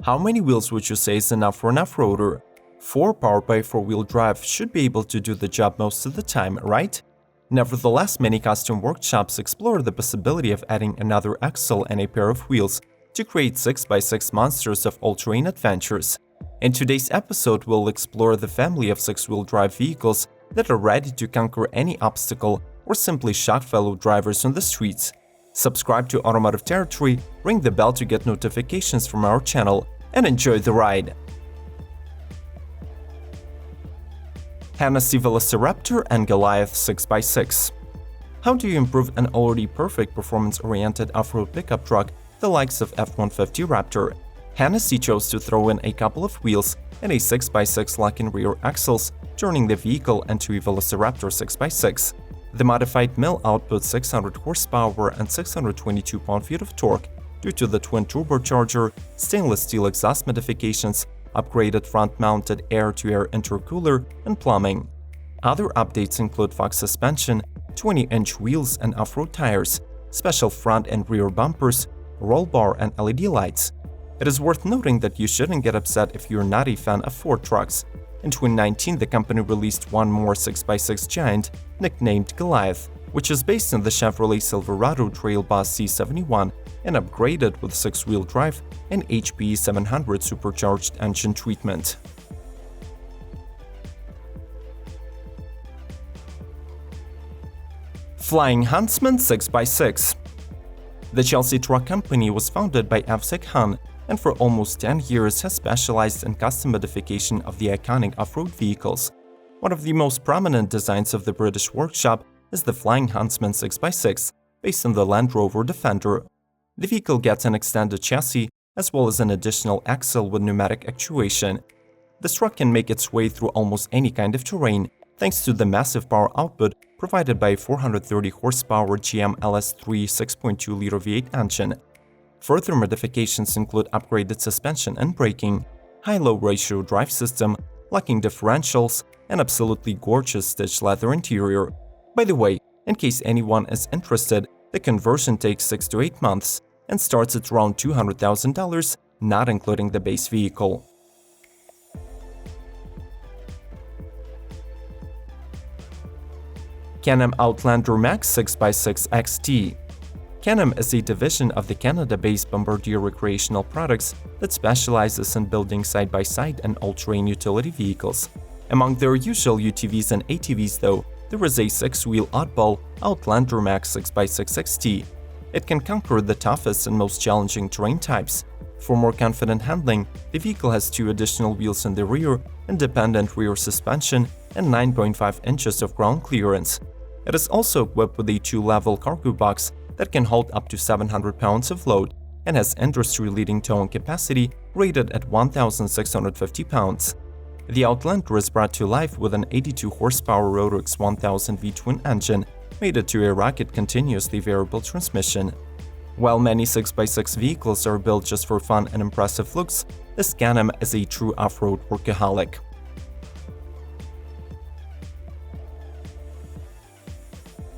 How many wheels would you say is enough for an off-roader? 4 powered by 4-wheel drive should be able to do the job most of the time, right? Nevertheless, many custom workshops explore the possibility of adding another axle and a pair of wheels to create 6x6 monsters of all-terrain adventures. In today's episode, we'll explore the family of 6-wheel drive vehicles that are ready to conquer any obstacle or simply shock fellow drivers on the streets. Subscribe to Automotive Territory, ring the bell to get notifications from our channel, and enjoy the ride! Hennessy Velociraptor and Goliath 6x6. How do you improve an already perfect performance-oriented off-road pickup truck the likes of F-150 Raptor? Hennessy chose to throw in a couple of wheels and a 6x6 lock-in rear axles, turning the vehicle into a Velociraptor 6x6. The modified mill outputs 600 horsepower and 622 pound-feet of torque due to the twin turbocharger, stainless steel exhaust modifications, upgraded front-mounted air-to-air intercooler, and plumbing. Other updates include Fox suspension, 20-inch wheels and off-road tires, special front and rear bumpers, roll bar, and LED lights. It is worth noting that you shouldn't get upset if you're not a fan of Ford trucks. In 2019, the company released one more 6x6 giant, nicknamed Goliath, which is based on the Chevrolet Silverado Trail Boss C71 and upgraded with 6-wheel drive and HPE 700 supercharged engine treatment. Flying Huntsman 6x6. The Chelsea truck company was founded by Afzak Khan and for almost 10 years has specialized in custom modification of the iconic off-road vehicles. One of the most prominent designs of the British workshop is the Flying Huntsman 6x6, based on the Land Rover Defender. The vehicle gets an extended chassis as well as an additional axle with pneumatic actuation. This truck can make its way through almost any kind of terrain, thanks to the massive power output provided by a 430 horsepower GM LS3 6.2-liter V8 engine. Further modifications include upgraded suspension and braking, high-low ratio drive system, locking differentials, and absolutely gorgeous stitched leather interior. By the way, in case anyone is interested, the conversion takes 6 to 8 months and starts at around $200,000, not including the base vehicle. Can-Am Outlander Max 6x6 XT. Can-Am is a division of the Canada-based Bombardier Recreational Products that specializes in building side-by-side and all-terrain utility vehicles. Among their usual UTVs and ATVs, though, there is a 6-wheel oddball Outlander Max 6x6 XT. It can conquer the toughest and most challenging terrain types. For more confident handling, the vehicle has 2 additional wheels in the rear, independent rear suspension, and 9.5 inches of ground clearance. It is also equipped with a 2-level cargo box that can hold up to 700 pounds of load and has industry-leading towing capacity rated at 1,650 pounds. The Outlander is brought to life with an 82 horsepower Rotax 1000 V-twin engine mated to a rocket continuously variable transmission. While many 6x6 vehicles are built just for fun and impressive looks, this Can-Am is a true off-road workaholic.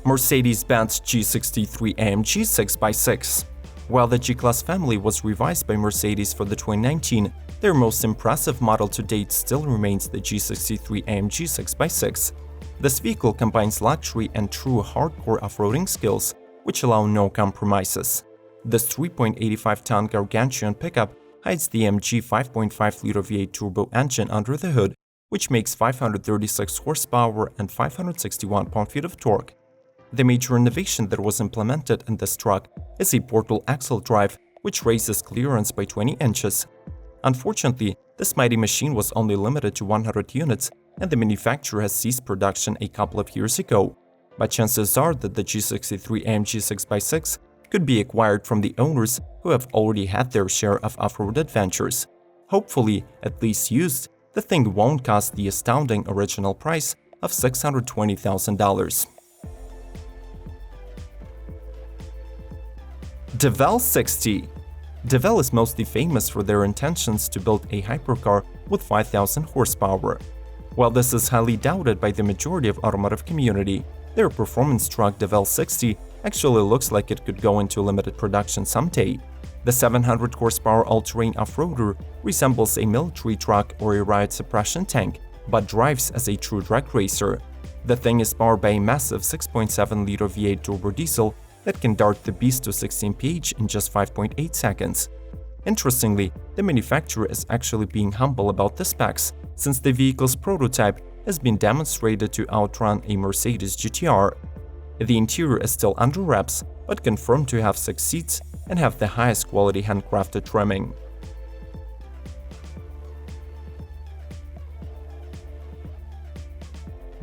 Mercedes-Benz G63 AMG 6x6. While the G-Class family was revised by Mercedes for the 2019, their most impressive model to date still remains the G63 AMG 6x6. This vehicle combines luxury and true hardcore off-roading skills, which allow no compromises. This 3.85-ton gargantuan pickup hides the AMG 5.5-liter V8 turbo engine under the hood, which makes 536 horsepower and 561 pound-feet of torque. The major innovation that was implemented in this truck is a portal axle drive, which raises clearance by 20 inches. Unfortunately, this mighty machine was only limited to 100 units, and the manufacturer has ceased production a couple of years ago. But chances are that the G63 AMG 6x6 could be acquired from the owners who have already had their share of off-road adventures. Hopefully, at least used, the thing won't cost the astounding original price of $620,000. DeVal 60. DeVal is mostly famous for their intentions to build a hypercar with 5,000 horsepower. While this is highly doubted by the majority of automotive community, their performance truck DeVal 60 actually looks like it could go into limited production someday. The 700 horsepower all-terrain off-roader resembles a military truck or a riot suppression tank, but drives as a true drag racer. The thing is powered by a massive 6.7-liter V8 turbo diesel that can dart the beast to 16 mph in just 5.8 seconds. Interestingly, the manufacturer is actually being humble about the specs, since the vehicle's prototype has been demonstrated to outrun a Mercedes GTR. The interior is still under wraps, but confirmed to have 6 seats and have the highest quality handcrafted trimming.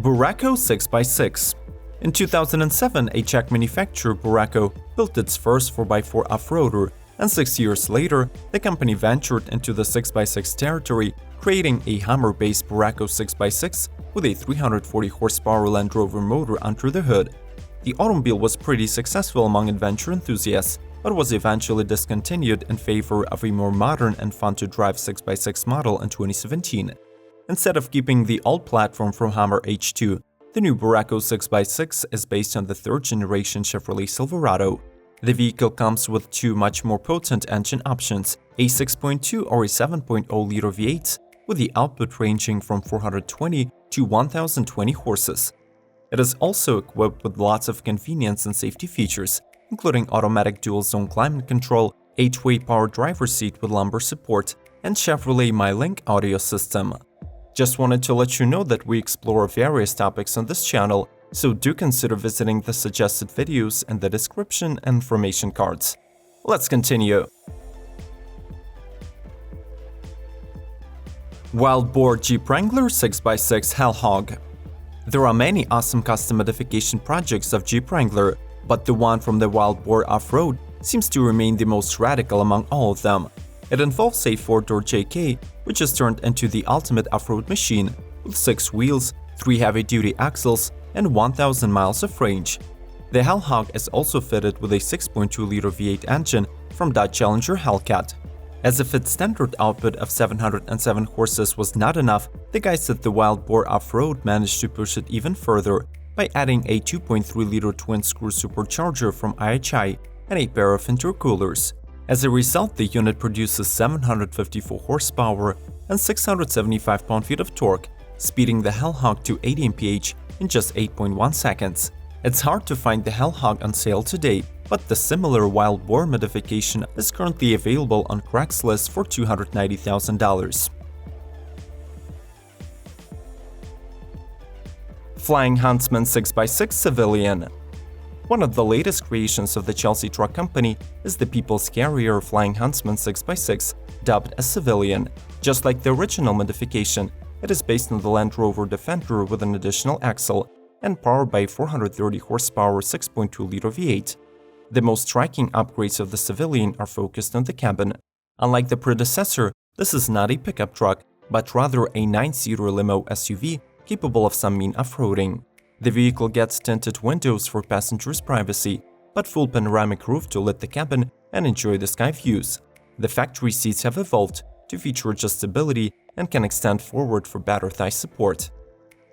Barako 6x6. In 2007, a Czech manufacturer, Barako, built its first 4x4 off-roader, and 6 years later, the company ventured into the 6x6 territory, creating a Hummer-based Barako 6x6 with a 340 horsepower Land Rover motor under the hood. The automobile was pretty successful among adventure enthusiasts, but was eventually discontinued in favor of a more modern and fun-to-drive 6x6 model in 2017. Instead of keeping the old platform from Hummer H2, the new Barako 6x6 is based on the third-generation Chevrolet Silverado. The vehicle comes with 2 much more potent engine options, a 6.2 or a 7.0-liter V8, with the output ranging from 420 to 1020 horses. It is also equipped with lots of convenience and safety features, including automatic dual-zone climate control, 8-way power driver's seat with lumbar support, and Chevrolet MyLink audio system. Just wanted to let you know that we explore various topics on this channel, so do consider visiting the suggested videos in the description and information cards. Let's continue. Wild Boar Jeep Wrangler 6x6 Hell Hog. There are many awesome custom modification projects of Jeep Wrangler, but the one from the Wild Boar Off-Road seems to remain the most radical among all of them. It involves a 4-door JK, which is turned into the ultimate off-road machine, with 6 wheels, 3 heavy-duty axles, and 1,000 miles of range. The Hell Hog is also fitted with a 6.2-liter V8 engine from Dodge Challenger Hellcat. As if its standard output of 707 horses was not enough, the guys at the Wild Boar Off-Road managed to push it even further by adding a 2.3-liter twin-screw supercharger from IHI and a pair of intercoolers. As a result, the unit produces 754 horsepower and 675 pound-feet of torque, speeding the Hell Hog to 80 mph in just 8.1 seconds. It's hard to find the Hell Hog on sale today, but the similar Wild Boar modification is currently available on Craigslist for $290,000. Flying Huntsman 6x6 Civilian. One of the latest creations of the Chelsea truck company is the people's carrier Flying Huntsman 6x6, dubbed as Civilian. Just like the original modification, it is based on the Land Rover Defender with an additional axle and powered by a 430 horsepower 6.2-liter V8. The most striking upgrades of the Civilian are focused on the cabin. Unlike the predecessor, this is not a pickup truck, but rather a 9-seater limo SUV capable of some mean off-roading. The vehicle gets tinted windows for passengers' privacy, but full panoramic roof to lit the cabin and enjoy the sky views. The factory seats have evolved to feature adjustability and can extend forward for better thigh support.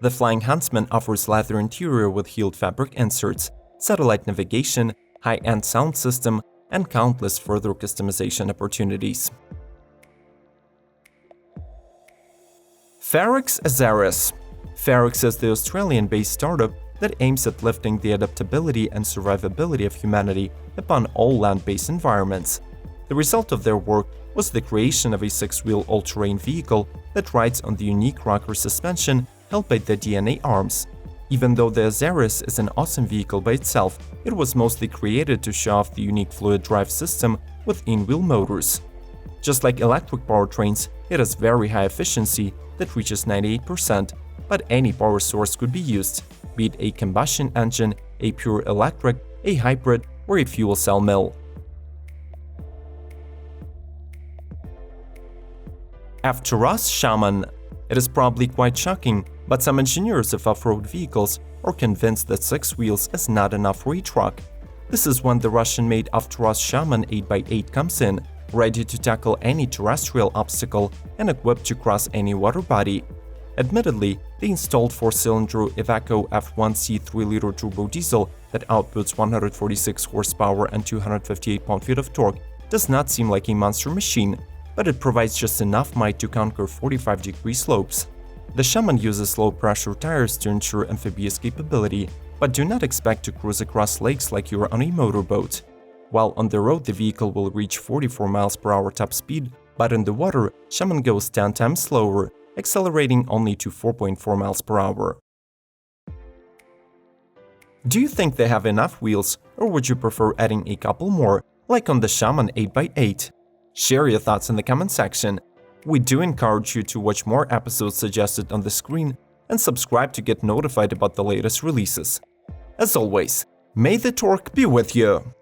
The Flying Huntsman offers leather interior with heeled fabric inserts, satellite navigation, high-end sound system, and countless further customization opportunities. Farik Eris. Farik is the Australian-based startup that aims at lifting the adaptability and survivability of humanity upon all land-based environments. The result of their work was the creation of a 6-wheel all-terrain vehicle that rides on the unique rocker suspension held by the DNA arms. Even though the Eris is an awesome vehicle by itself, it was mostly created to show off the unique fluid drive system with in-wheel motors. Just like electric powertrains, it has very high efficiency that reaches 98%, but any power source could be used, be it a combustion engine, a pure electric, a hybrid, or a fuel cell mill. After us, Shaman. It is probably quite shocking, but some engineers of off-road vehicles are convinced that 6 wheels is not enough for a truck. This is when the Russian-made After us Shaman 8x8 comes in, ready to tackle any terrestrial obstacle and equipped to cross any water body. Admittedly, the installed 4-cylinder Iveco F1C 3-liter turbo diesel that outputs 146 horsepower and 258 pound-feet of torque does not seem like a monster machine, but it provides just enough might to conquer 45-degree slopes. The Shaman uses low-pressure tires to ensure amphibious capability, but do not expect to cruise across lakes like you are on a motorboat. While on the road the vehicle will reach 44 miles per hour top speed, but in the water, Shaman goes 10 times slower, accelerating only to 4.4 miles per hour. Do you think they have enough wheels, or would you prefer adding a couple more, like on the Shaman 8x8? Share your thoughts in the comment section. We do encourage you to watch more episodes suggested on the screen and subscribe to get notified about the latest releases. As always, may the torque be with you!